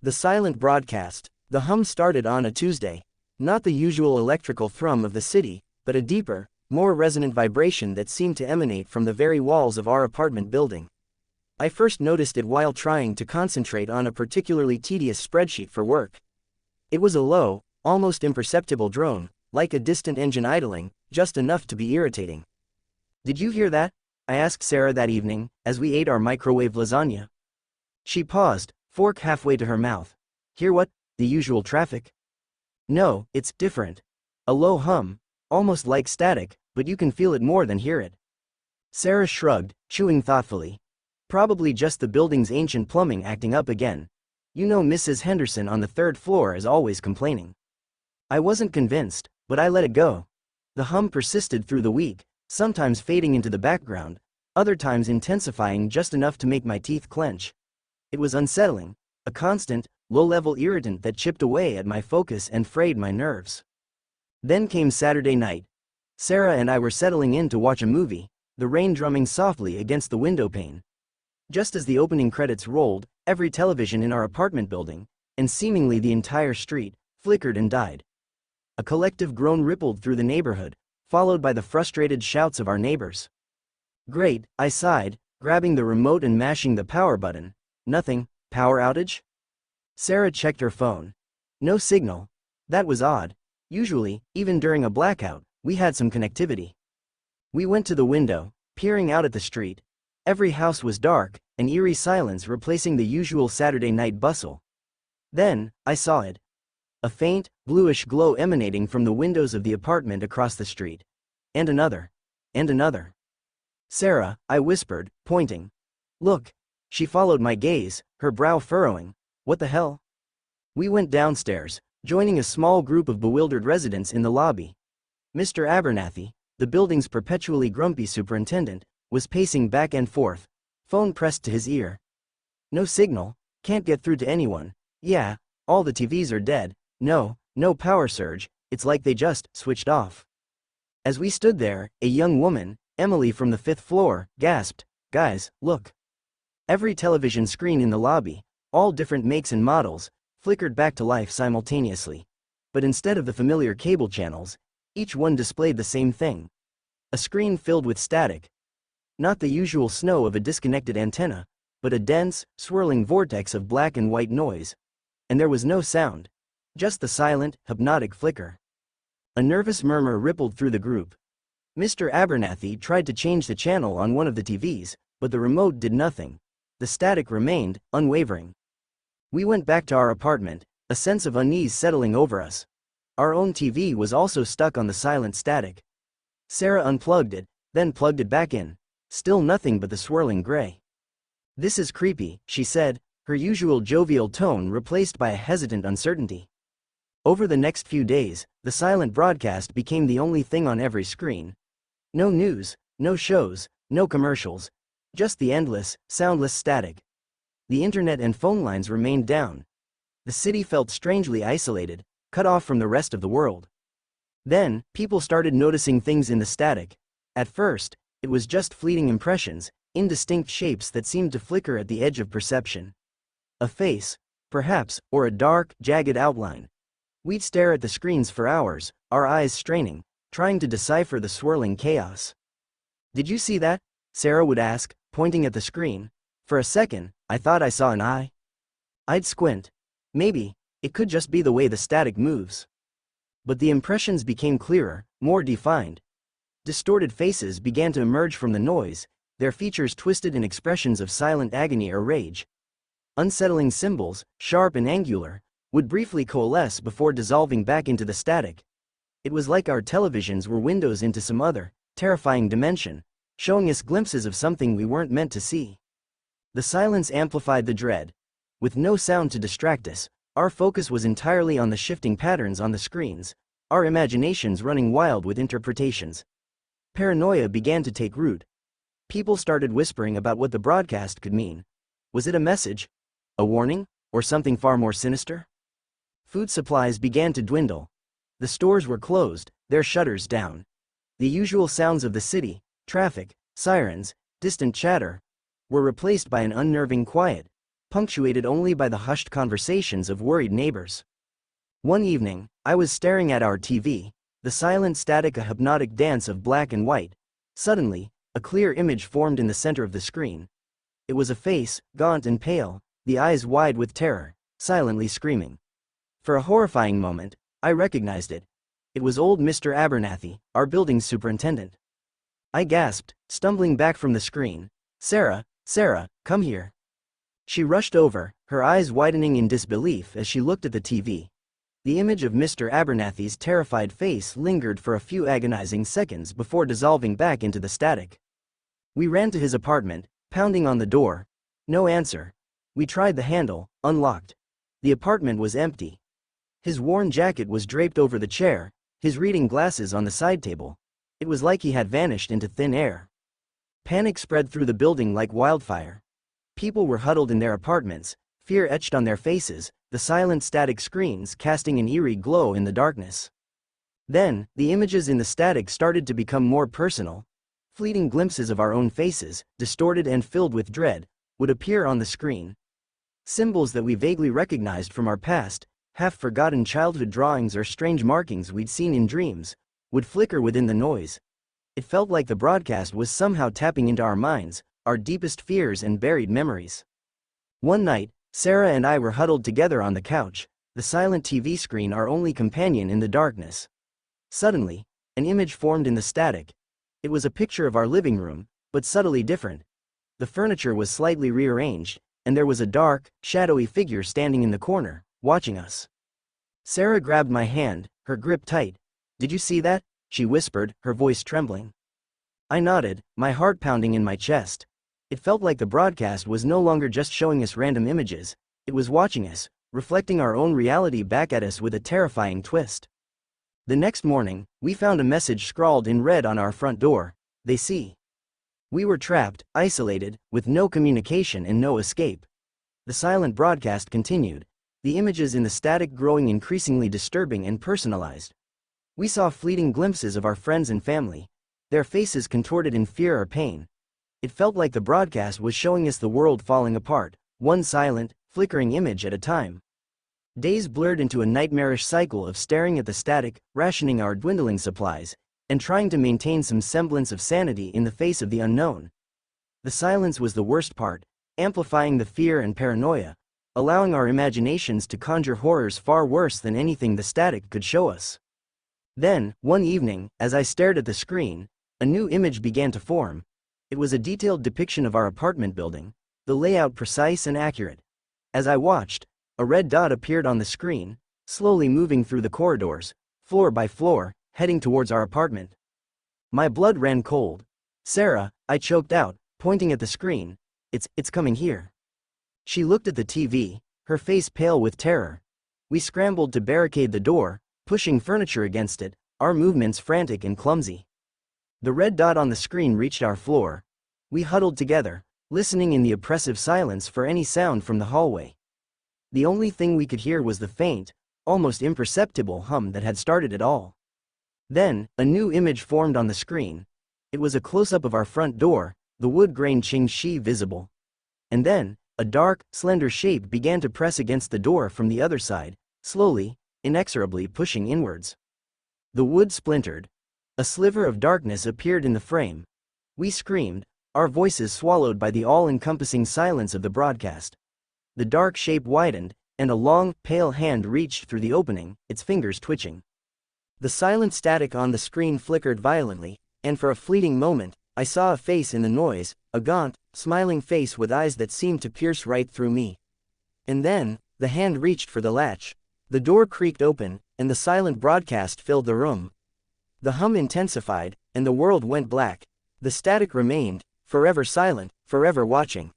The silent broadcast. The hum started on a Tuesday. Not the usual electrical thrum of the city, but a deeper, more resonant vibration that seemed to emanate from the very walls of our apartment building. I first noticed it while trying to concentrate on a particularly tedious spreadsheet for work. It was a low, almost imperceptible drone, like a distant engine idling, just enough to be irritating. "Did you hear that?" I asked Sarah that evening, as we ate our microwave lasagna. She paused, fork halfway to her mouth. "Hear what? The usual traffic?" "No, it's different. A low hum, almost like static, but you can feel it more than hear it." Sarah shrugged, chewing thoughtfully. "Probably just the building's ancient plumbing acting up again. You know Mrs. Henderson on the third floor is always complaining." I wasn't convinced, but I let it go. The hum persisted through the week, sometimes fading into the background, other times intensifying just enough to make my teeth clench. It was unsettling, a constant, low-level irritant that chipped away at my focus and frayed my nerves. Then came Saturday night. Sarah and I were settling in to watch a movie, the rain drumming softly against the window pane. Just as the opening credits rolled, every television in our apartment building, and seemingly the entire street, flickered and died. A collective groan rippled through the neighborhood, followed by the frustrated shouts of our neighbors. "Great," I sighed, grabbing the remote and mashing the power button. "Nothing. Power outage?" Sarah checked her phone. No signal. That was odd. Usually, even during a blackout, we had some connectivity. We went to the window, peering out at the street. Every house was dark, an eerie silence replacing the usual Saturday night bustle. Then, I saw it. A faint, bluish glow emanating from the windows of the apartment across the street. And another. And another. "Sarah," I whispered, pointing. "Look." She followed my gaze, her brow furrowing. "What the hell?" We went downstairs, joining a small group of bewildered residents in the lobby. Mr. Abernathy, the building's perpetually grumpy superintendent, was pacing back and forth, phone pressed to his ear. "No signal, can't get through to anyone. Yeah, all the TVs are dead. No power surge, it's like they just switched off." As we stood there, a young woman, Emily from the 5th floor, gasped, "Guys, look." Every television screen in the lobby, all different makes and models, flickered back to life simultaneously. But instead of the familiar cable channels, each one displayed the same thing. A screen filled with static. Not the usual snow of a disconnected antenna, but a dense, swirling vortex of black and white noise. And there was no sound. Just the silent, hypnotic flicker. A nervous murmur rippled through the group. Mr. Abernathy tried to change the channel on one of the TVs, but the remote did nothing. The static remained, unwavering. We went back to our apartment, a sense of unease settling over us. Our own TV was also stuck on the silent static. Sarah unplugged it, then plugged it back in. Still nothing but the swirling gray. "This is creepy," she said, her usual jovial tone replaced by a hesitant uncertainty. Over the next few days, the silent broadcast became the only thing on every screen. No news, no shows, no commercials. Just the endless, soundless static. The internet and phone lines remained down. The city felt strangely isolated, cut off from the rest of the world. Then, people started noticing things in the static. At first, it was just fleeting impressions, indistinct shapes that seemed to flicker at the edge of perception. A face, perhaps, or a dark, jagged outline. We'd stare at the screens for hours, our eyes straining, trying to decipher the swirling chaos. "Did you see that?" Sarah would ask, pointing at the screen. For a second, I thought I saw an eye. I'd squint. Maybe, it could just be the way the static moves. But the impressions became clearer, more defined. Distorted faces began to emerge from the noise, their features twisted in expressions of silent agony or rage. Unsettling symbols, sharp and angular, would briefly coalesce before dissolving back into the static. It was like our televisions were windows into some other, terrifying dimension, showing us glimpses of something we weren't meant to see. The silence amplified the dread. With no sound to distract us, our focus was entirely on the shifting patterns on the screens, our imaginations running wild with interpretations. Paranoia began to take root. People started whispering about what the broadcast could mean. Was it a message? A warning? Or something far more sinister? Food supplies began to dwindle. The stores were closed, their shutters down. The usual sounds of the city, traffic, sirens, distant chatter, were replaced by an unnerving quiet. punctuated only by the hushed conversations of worried neighbors. One evening, I was staring at our TV, the silent static, a hypnotic dance of black and white. Suddenly, a clear image formed in the center of the screen. It was a face, gaunt and pale, the eyes wide with terror, silently screaming. For a horrifying moment, I recognized it. It was old Mr. Abernathy, our building superintendent. I gasped, stumbling back from the screen. "Sarah, Sarah, come here." She rushed over, her eyes widening in disbelief as she looked at the TV. The image of Mr. Abernathy's terrified face lingered for a few agonizing seconds before dissolving back into the static. We ran to his apartment, pounding on the door. No answer. We tried the handle, unlocked. The apartment was empty. His worn jacket was draped over the chair, his reading glasses on the side table. It was like he had vanished into thin air. Panic spread through the building like wildfire. People were huddled in their apartments, fear etched on their faces, the silent static screens casting an eerie glow in the darkness. Then, the images in the static started to become more personal. Fleeting glimpses of our own faces, distorted and filled with dread, would appear on the screen. Symbols that we vaguely recognized from our past, half-forgotten childhood drawings or strange markings we'd seen in dreams, would flicker within the noise. It felt like the broadcast was somehow tapping into our minds, our deepest fears and buried memories. One night, Sarah and I were huddled together on the couch, the silent TV screen our only companion in the darkness. Suddenly, an image formed in the static. It was a picture of our living room, but subtly different. The furniture was slightly rearranged, and there was a dark, shadowy figure standing in the corner, watching us. Sarah grabbed my hand, her grip tight. "Did you see that?" she whispered, her voice trembling. I nodded, my heart pounding in my chest. It felt like the broadcast was no longer just showing us random images, it was watching us, reflecting our own reality back at us with a terrifying twist. The next morning, we found a message scrawled in red on our front door. "They see." We were trapped, isolated, with no communication and no escape. The silent broadcast continued, the images in the static growing increasingly disturbing and personalized. We saw fleeting glimpses of our friends and family, their faces contorted in fear or pain. It felt like the broadcast was showing us the world falling apart, one silent, flickering image at a time. Days blurred into a nightmarish cycle of staring at the static, rationing our dwindling supplies, and trying to maintain some semblance of sanity in the face of the unknown. The silence was the worst part, amplifying the fear and paranoia, allowing our imaginations to conjure horrors far worse than anything the static could show us. Then, one evening, as I stared at the screen, a new image began to form. It was a detailed depiction of our apartment building, the layout precise and accurate. As I watched, a red dot appeared on the screen, slowly moving through the corridors, floor by floor, heading towards our apartment. My blood ran cold. "Sarah," I choked out, pointing at the screen, it's coming here." She looked at the TV, her face pale with terror. We scrambled to barricade the door, pushing furniture against it, our movements frantic and clumsy. The red dot on the screen reached our floor. We huddled together, listening in the oppressive silence for any sound from the hallway. The only thing we could hear was the faint, almost imperceptible hum that had started it all. Then, a new image formed on the screen. It was a close-up of our front door, the wood-grain Qingxi visible. And then, a dark, slender shape began to press against the door from the other side, slowly, inexorably pushing inwards. The wood splintered. A sliver of darkness appeared in the frame. We screamed, our voices swallowed by the all-encompassing silence of the broadcast. The dark shape widened, and a long, pale hand reached through the opening, its fingers twitching. The silent static on the screen flickered violently, and for a fleeting moment, I saw a face in the noise, a gaunt, smiling face with eyes that seemed to pierce right through me. And then, the hand reached for the latch. The door creaked open, and the silent broadcast filled the room. The hum intensified, and the world went black. The static remained, forever silent, forever watching.